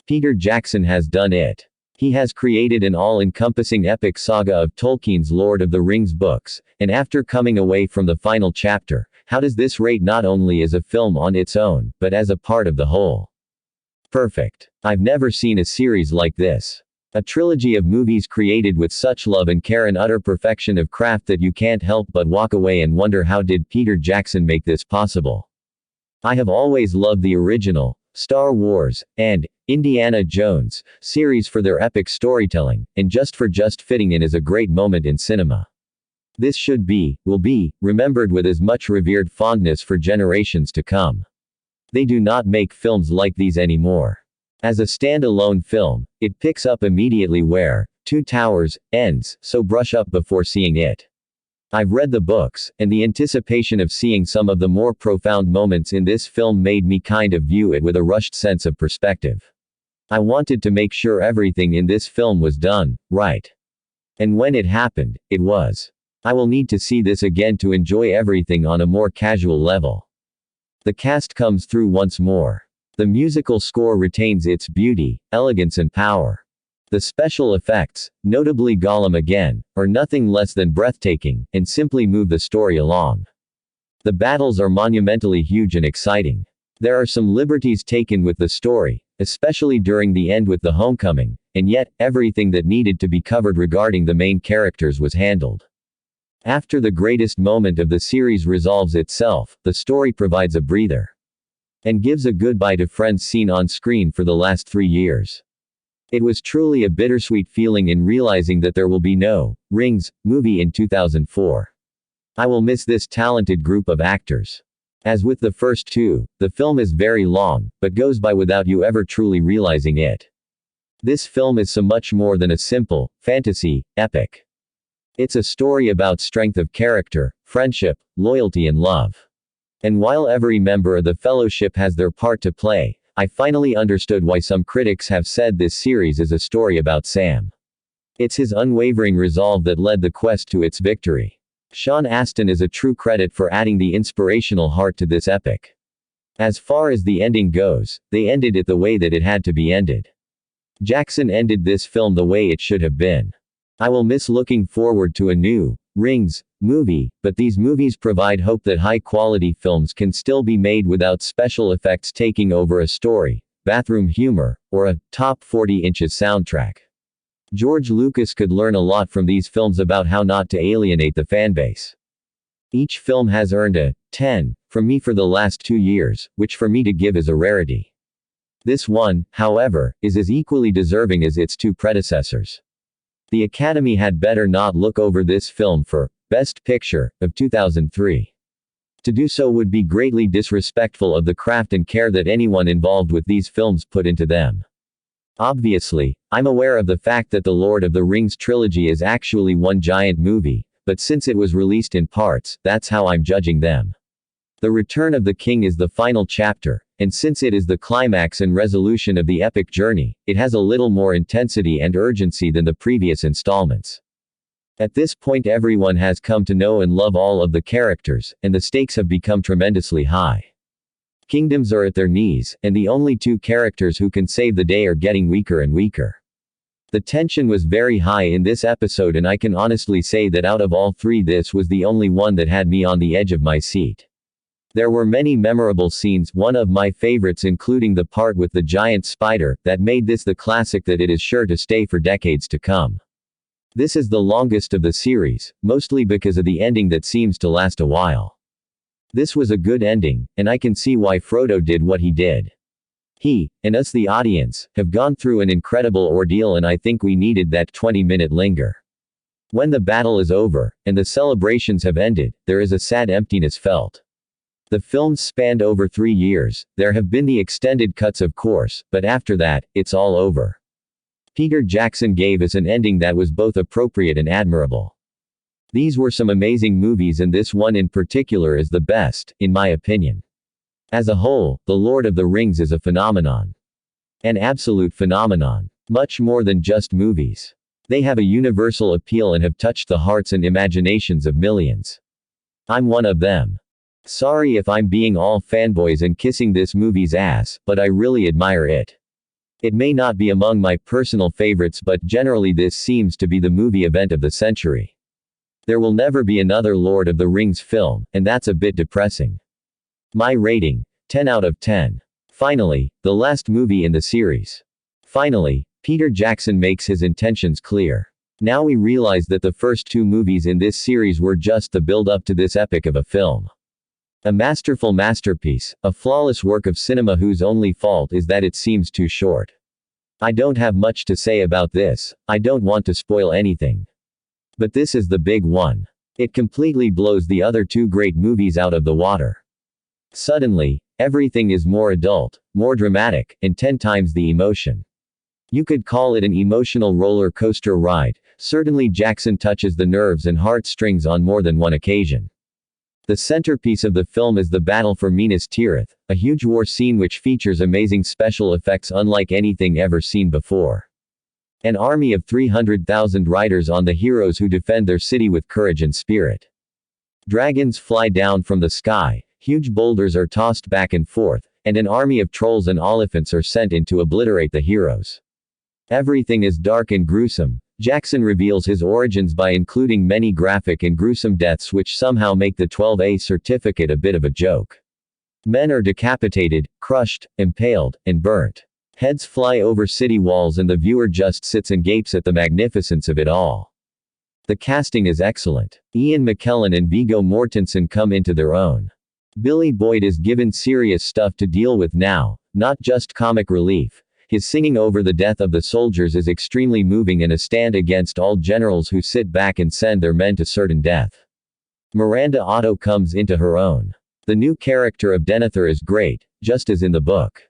Peter Jackson has done it. He has created an all-encompassing epic saga of Tolkien's Lord of the Rings books, and after coming away from the final chapter, how does this rate not only as a film on its own, but as a part of the whole? Perfect. I've never seen a series like this. A trilogy of movies created with such love and care and utter perfection of craft that you can't help but walk away and wonder how did Peter Jackson make this possible. I have always loved the original Star Wars and Indiana Jones series for their epic storytelling, and just fitting in is a great moment in cinema. This will be, remembered with as much revered fondness for generations to come. They do not make films like these anymore. As a standalone film, it picks up immediately where Two Towers ends, so brush up before seeing it. I've read the books, and the anticipation of seeing some of the more profound moments in this film made me kind of view it with a rushed sense of perspective. I wanted to make sure everything in this film was done right. And when it happened, it was. I will need to see this again to enjoy everything on a more casual level. The cast comes through once more. The musical score retains its beauty, elegance and power. The special effects, notably Gollum again, are nothing less than breathtaking, and simply move the story along. The battles are monumentally huge and exciting. There are some liberties taken with the story, especially during the end with the homecoming, and yet, everything that needed to be covered regarding the main characters was handled. After the greatest moment of the series resolves itself, the story provides a breather. And gives a goodbye to friends seen on screen for the last 3 years. It was truly a bittersweet feeling in realizing that there will be no Rings movie in 2004. I will miss this talented group of actors. As with the first two, the film is very long, but goes by without you ever truly realizing it. This film is so much more than a simple fantasy epic. It's a story about strength of character, friendship, loyalty and love. And while every member of the Fellowship has their part to play, I finally understood why some critics have said this series is a story about Sam. It's his unwavering resolve that led the quest to its victory. Sean Astin is a true credit for adding the inspirational heart to this epic. As far as the ending goes, they ended it the way that it had to be ended. Jackson ended this film the way it should have been. I will miss looking forward to a new Rings movie, but these movies provide hope that high-quality films can still be made without special effects taking over a story, bathroom humor, or a top 40 inches soundtrack. George Lucas could learn a lot from these films about how not to alienate the fanbase. Each film has earned a 10 from me for the last 2 years, which for me to give is a rarity. This one, however, is as equally deserving as its two predecessors. The Academy had better not look over this film for Best Picture of 2003. To do so would be greatly disrespectful of the craft and care that anyone involved with these films put into them. Obviously, I'm aware of the fact that the Lord of the Rings trilogy is actually one giant movie, but since it was released in parts, that's how I'm judging them. The Return of the King is the final chapter, and since it is the climax and resolution of the epic journey, it has a little more intensity and urgency than the previous installments. At this point everyone has come to know and love all of the characters, and the stakes have become tremendously high. Kingdoms are at their knees, and the only two characters who can save the day are getting weaker and weaker. The tension was very high in this episode, and I can honestly say that out of all three this was the only one that had me on the edge of my seat. There were many memorable scenes, one of my favorites including the part with the giant spider, that made this the classic that it is sure to stay for decades to come. This is the longest of the series, mostly because of the ending that seems to last a while. This was a good ending, and I can see why Frodo did what he did. He, and us the audience, have gone through an incredible ordeal, and I think we needed that 20-minute linger. When the battle is over, and the celebrations have ended, there is a sad emptiness felt. The films spanned over 3 years, there have been the extended cuts of course, but after that, it's all over. Peter Jackson gave us an ending that was both appropriate and admirable. These were some amazing movies, and this one in particular is the best, in my opinion. As a whole, The Lord of the Rings is a phenomenon. An absolute phenomenon. Much more than just movies. They have a universal appeal and have touched the hearts and imaginations of millions. I'm one of them. Sorry if I'm being all fanboys and kissing this movie's ass, but I really admire it. It may not be among my personal favorites, but generally this seems to be the movie event of the century. There will never be another Lord of the Rings film, and that's a bit depressing. My rating, 10 out of 10. Finally, the last movie in the series. Finally, Peter Jackson makes his intentions clear. Now we realize that the first two movies in this series were just the build-up to this epic of a film. A masterful masterpiece, a flawless work of cinema whose only fault is that it seems too short. I don't have much to say about this, I don't want to spoil anything. But this is the big one. It completely blows the other two great movies out of the water. Suddenly, everything is more adult, more dramatic, and 10 times the emotion. You could call it an emotional roller coaster ride. Certainly Jackson touches the nerves and heartstrings on more than one occasion. The centerpiece of the film is the battle for Minas Tirith, a huge war scene which features amazing special effects unlike anything ever seen before. An army of 300,000 riders on the heroes who defend their city with courage and spirit. Dragons fly down from the sky, huge boulders are tossed back and forth, and an army of trolls and elephants are sent in to obliterate the heroes. Everything is dark and gruesome. Jackson reveals his origins by including many graphic and gruesome deaths which somehow make the 12A certificate a bit of a joke. Men are decapitated, crushed, impaled, and burnt. Heads fly over city walls and the viewer just sits and gapes at the magnificence of it all. The casting is excellent. Ian McKellen and Viggo Mortensen come into their own. Billy Boyd is given serious stuff to deal with now, not just comic relief. His singing over the death of the soldiers is extremely moving and a stand against all generals who sit back and send their men to certain death. Miranda Otto comes into her own. The new character of Denethor is great, just as in the book.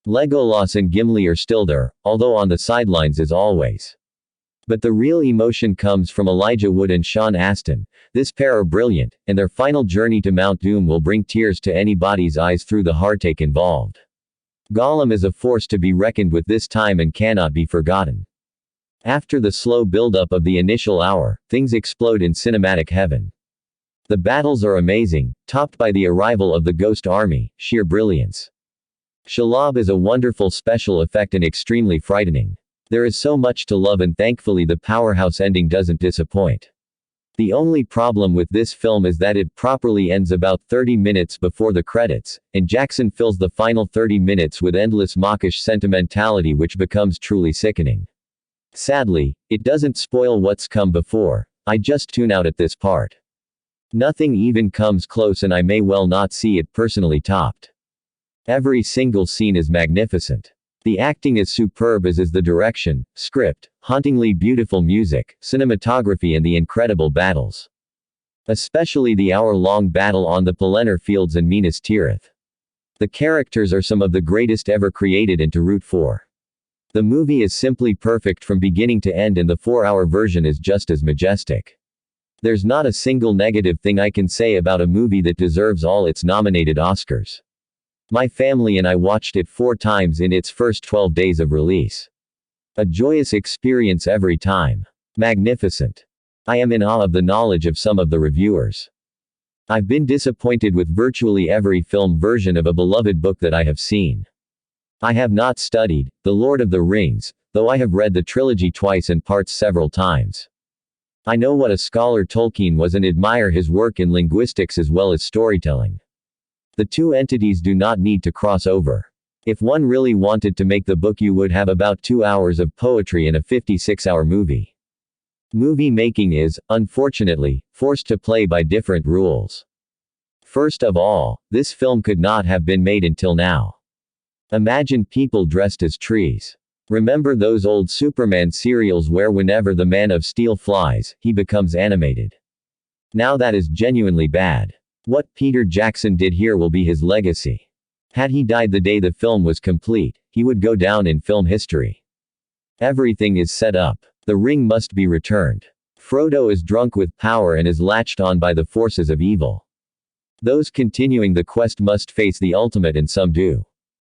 Legolas and Gimli are still there, although on the sidelines as always. But the real emotion comes from Elijah Wood and Sean Astin. This pair are brilliant, and their final journey to Mount Doom will bring tears to anybody's eyes through the heartache involved. Gollum is a force to be reckoned with this time and cannot be forgotten. After the slow build-up of the initial hour, things explode in cinematic heaven. The battles are amazing, topped by the arrival of the Ghost Army, sheer brilliance. Shelob is a wonderful special effect and extremely frightening. There is so much to love and thankfully the powerhouse ending doesn't disappoint. The only problem with this film is that it properly ends about 30 minutes before the credits, and Jackson fills the final 30 minutes with endless mawkish sentimentality which becomes truly sickening. Sadly, it doesn't spoil what's come before. I just tune out at this part. Nothing even comes close and I may well not see it personally topped. Every single scene is magnificent. The acting is superb as is the direction, script, hauntingly beautiful music, cinematography and the incredible battles. Especially the hour-long battle on the Pelennor Fields in Minas Tirith. The characters are some of the greatest ever created and to root for. The movie is simply perfect from beginning to end and the 4-hour version is just as majestic. There's not a single negative thing I can say about a movie that deserves all its nominated Oscars. My family and I watched it 4 times in its first 12 days of release. A joyous experience every time. Magnificent. I am in awe of the knowledge of some of the reviewers. I've been disappointed with virtually every film version of a beloved book that I have seen. I have not studied The Lord of the Rings, though I have read the trilogy twice and parts several times. I know what a scholar Tolkien was and admire his work in linguistics as well as storytelling. The two entities do not need to cross over. If one really wanted to make the book you would have about 2 hours of poetry in a 56-hour movie. Movie making is, unfortunately, forced to play by different rules. First of all, this film could not have been made until now. Imagine people dressed as trees. Remember those old Superman serials where whenever the Man of Steel flies, he becomes animated? Now that is genuinely bad. What Peter Jackson did here will be his legacy. Had he died the day the film was complete, he would go down in film history. Everything is set up. The ring must be returned. Frodo is drunk with power and is latched on by the forces of evil. Those continuing the quest must face the ultimate and some do.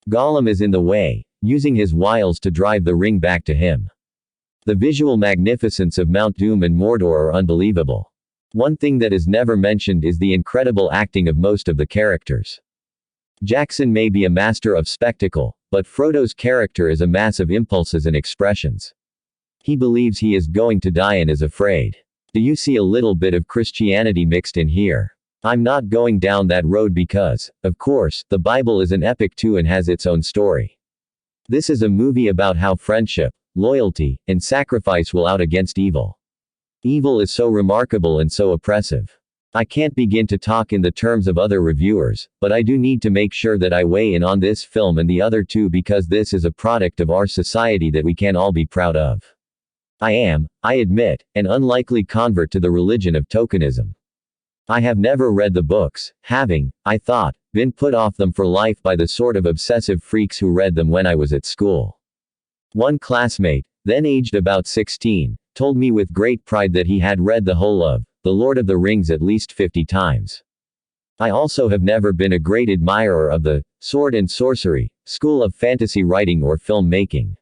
Gollum is in the way, using his wiles to drive the ring back to him. The visual magnificence of Mount Doom and Mordor are unbelievable. One thing that is never mentioned is the incredible acting of most of the characters. Jackson may be a master of spectacle, but Frodo's character is a mass of impulses and expressions. He believes he is going to die and is afraid. Do you see a little bit of Christianity mixed in here? I'm not going down that road because, of course, the Bible is an epic too and has its own story. This is a movie about how friendship, loyalty, and sacrifice will out against evil. Evil is so remarkable and so oppressive. I can't begin to talk in the terms of other reviewers, but I do need to make sure that I weigh in on this film and the other two because this is a product of our society that we can all be proud of. I am, I admit, an unlikely convert to the religion of tokenism. I have never read the books, having, I thought, been put off them for life by the sort of obsessive freaks who read them when I was at school. One classmate, then aged about 16, told me with great pride that he had read the whole of The Lord of the Rings at least 50 times. I also have never been a great admirer of the sword and sorcery school of fantasy writing or film making.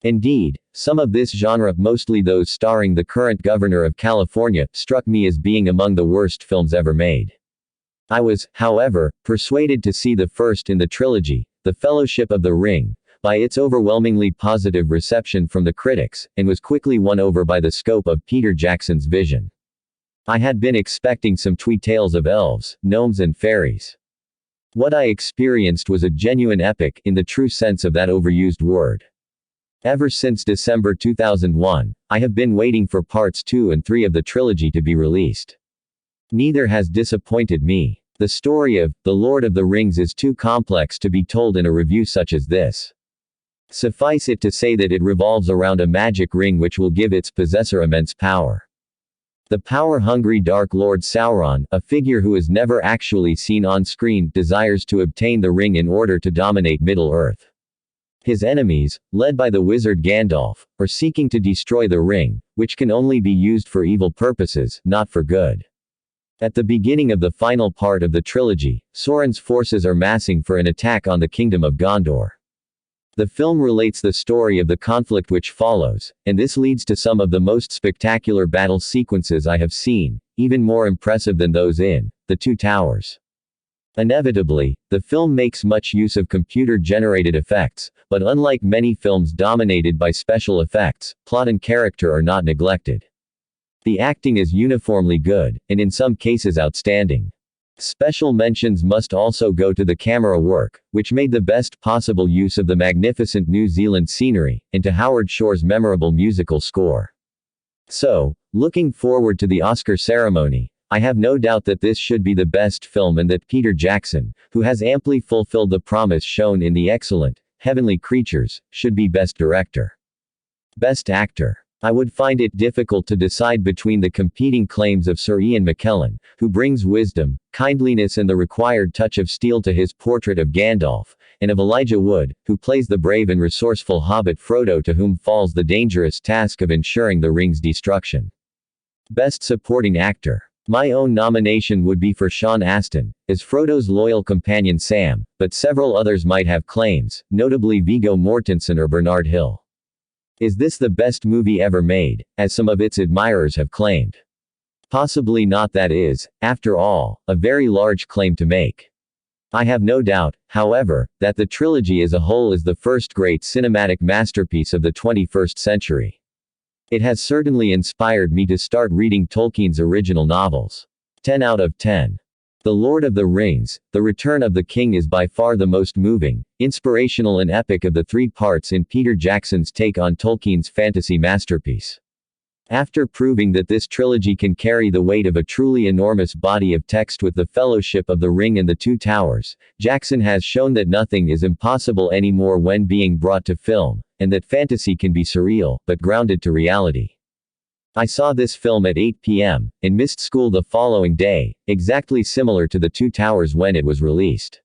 Indeed, some of this genre, mostly those starring the current governor of California, struck me as being among the worst films ever made. I was, however, persuaded to see the first in the trilogy, The Fellowship of the Ring, by its overwhelmingly positive reception from the critics, and was quickly won over by the scope of Peter Jackson's vision. I had been expecting some twee tales of elves, gnomes and fairies. What I experienced was a genuine epic, in the true sense of that overused word. Ever since December 2001, I have been waiting for parts 2 and 3 of the trilogy to be released. Neither has disappointed me. The story of The Lord of the Rings is too complex to be told in a review such as this. Suffice it to say that it revolves around a magic ring which will give its possessor immense power. The power-hungry Dark Lord Sauron, a figure who is never actually seen on screen, desires to obtain the ring in order to dominate Middle-earth. His enemies, led by the wizard Gandalf, are seeking to destroy the ring, which can only be used for evil purposes, not for good. At the beginning of the final part of the trilogy, Sauron's forces are massing for an attack on the kingdom of Gondor. The film relates the story of the conflict which follows, and this leads to some of the most spectacular battle sequences I have seen, even more impressive than those in The Two Towers. Inevitably, the film makes much use of computer-generated effects, but unlike many films dominated by special effects, plot and character are not neglected. The acting is uniformly good, and in some cases outstanding. Special mentions must also go to the camera work, which made the best possible use of the magnificent New Zealand scenery, and to Howard Shore's memorable musical score. So, looking forward to the Oscar ceremony, I have no doubt that this should be the best film and that Peter Jackson, who has amply fulfilled the promise shown in the excellent Heavenly Creatures, should be Best Director. Best Actor. I would find it difficult to decide between the competing claims of Sir Ian McKellen, who brings wisdom, kindliness and the required touch of steel to his portrait of Gandalf, and of Elijah Wood, who plays the brave and resourceful hobbit Frodo to whom falls the dangerous task of ensuring the ring's destruction. Best Supporting Actor. My own nomination would be for Sean Astin, as Frodo's loyal companion Sam, but several others might have claims, notably Viggo Mortensen or Bernard Hill. Is this the best movie ever made, as some of its admirers have claimed? Possibly not. That is, after all, a very large claim to make. I have no doubt, however, that the trilogy as a whole is the first great cinematic masterpiece of the 21st century. It has certainly inspired me to start reading Tolkien's original novels. 10 out of 10. The Lord of the Rings, The Return of the King is by far the most moving, inspirational and epic of the 3 parts in Peter Jackson's take on Tolkien's fantasy masterpiece. After proving that this trilogy can carry the weight of a truly enormous body of text with The Fellowship of the Ring and The Two Towers, Jackson has shown that nothing is impossible anymore when being brought to film, and that fantasy can be surreal, but grounded to reality. I saw this film at 8 p.m., and missed school the following day, exactly similar to The Two Towers when it was released.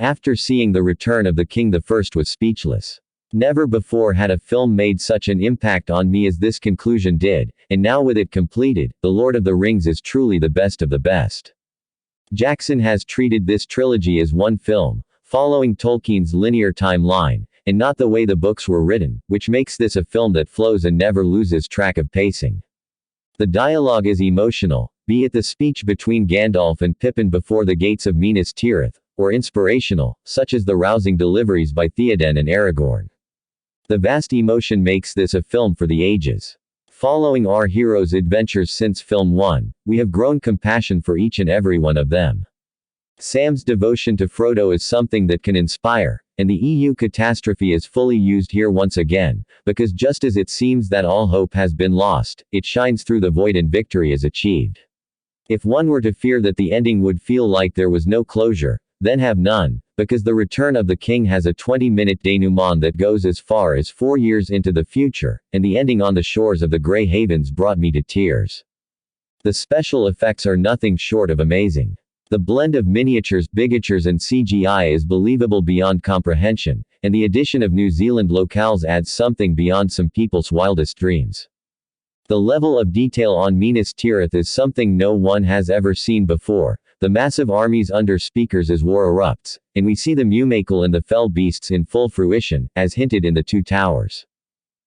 After seeing The Return of the King, the first was speechless. Never before had a film made such an impact on me as this conclusion did, and now with it completed, The Lord of the Rings is truly the best of the best. Jackson has treated this trilogy as one film, following Tolkien's linear timeline, and not the way the books were written, which makes this a film that flows and never loses track of pacing. The dialogue is emotional, be it the speech between Gandalf and Pippin before the gates of Minas Tirith, or inspirational, such as the rousing deliveries by Theoden and Aragorn. The vast emotion makes this a film for the ages. Following our heroes' adventures since film 1, we have grown compassion for each and every one of them. Sam's devotion to Frodo is something that can inspire, and the EU catastrophe is fully used here once again, because just as it seems that all hope has been lost, it shines through the void and victory is achieved. If one were to fear that the ending would feel like there was no closure, then have none, because The Return of the King has a 20-minute denouement that goes as far as 4 years into the future, and the ending on the shores of the Grey Havens brought me to tears. The special effects are nothing short of amazing. The blend of miniatures, bigatures and CGI is believable beyond comprehension, and the addition of New Zealand locales adds something beyond some people's wildest dreams. The level of detail on Minas Tirith is something no one has ever seen before. The massive armies under speakers as war erupts, and we see the Mumakil and the fell beasts in full fruition, as hinted in the Two Towers.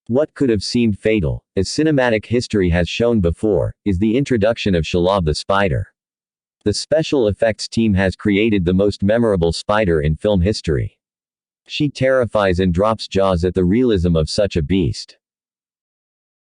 What could have seemed fatal, as cinematic history has shown before, is the introduction of Shelob the Spider. The special effects team has created the most memorable spider in film history. She terrifies and drops jaws at the realism of such a beast.